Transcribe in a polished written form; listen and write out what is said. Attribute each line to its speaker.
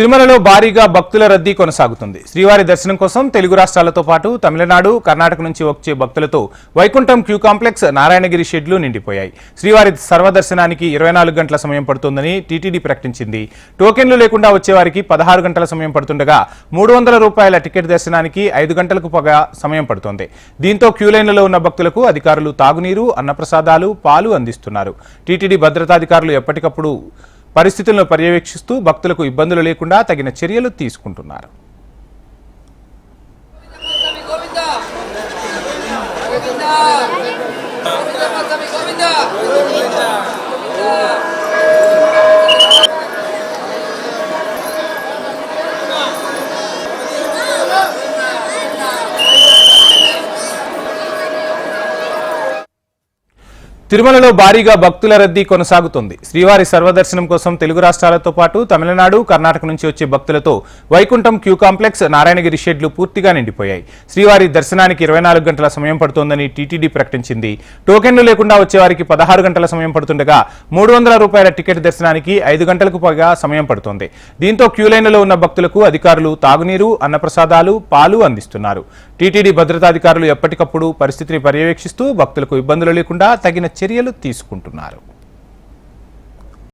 Speaker 1: తిరుమలలో భారీగా భక్తుల రద్దీ కొనసాగుతుంది. శ్రీవారి దర్శనం కోసం తెలుగు రాష్ట్రాలతో పాటు తమిళనాడు, కర్ణాటక నుంచి వచ్చే భక్తులతో వైకుంఠం క్యూ కాంప్లెక్స్, నారాయణగిరి షెడ్లు నిండిపోయాయి. శ్రీవారి సర్వదర్శనానికి 24 గంటల సమయం పడుతుందని టీటీడీ ప్రకటించింది. టోకెన్లు లేకుండా వచ్చేవారికి 16 గంటల సమయం పడుతుండగా 300 రూపాయల టికెట్ దర్శనానికి 5 గంటలకు పైగా సమయం పడుతోంది. దీంతో క్యూ లైన్లలో ఉన్న భక్తులకు అధికారులు తాగునీరు, అన్నప్రసాదాలు, పాలు అందిస్తున్నారు. టీటీడీ భద్రతాధికారులు ఎప్పటికప్పుడు పరిస్థితులను పర్యవేక్షిస్తూ భక్తులకు ఇబ్బందులు లేకుండా తగిన చర్యలు తీసుకుంటున్నారు. తిరుమలలో భారీగా భక్తుల రద్దీ కొనసాగుతోంది. శ్రీవారి సర్వదర్శనం కోసం తెలుగు రాష్ట్రాలతో పాటు తమిళనాడు, కర్ణాటక నుంచి వచ్చే భక్తులతో వైకుంఠం క్యూ కాంప్లెక్స్, నారాయణగిరి షెడ్లు పూర్తిగా నిండిపోయాయి. శ్రీవారి దర్శనానికి 24 గంటల సమయం పడుతోందని టీటీడీ ప్రకటించింది. టోకెన్లు లేకుండా వచ్చేవారికి 16 గంటల సమయం పడుతుండగా 300 రూపాయల టికెట్ దర్శనానికి 5 గంటలకు పైగా సమయం పడుతోంది. దీంతో క్యూ లైన్లలో ఉన్న భక్తులకు అధికారులు తాగునీరు, అన్నప్రసాదాలు, పాలు అందిస్తున్నారు. టీటీడీ భద్రతాధికారులు ఎప్పటికప్పుడు పరిస్థితిని పర్యవేక్షిస్తూ భక్తులకు ఇబ్బందులు లేకుండా తగిన చర్యలు తీసుకుంటున్నారు.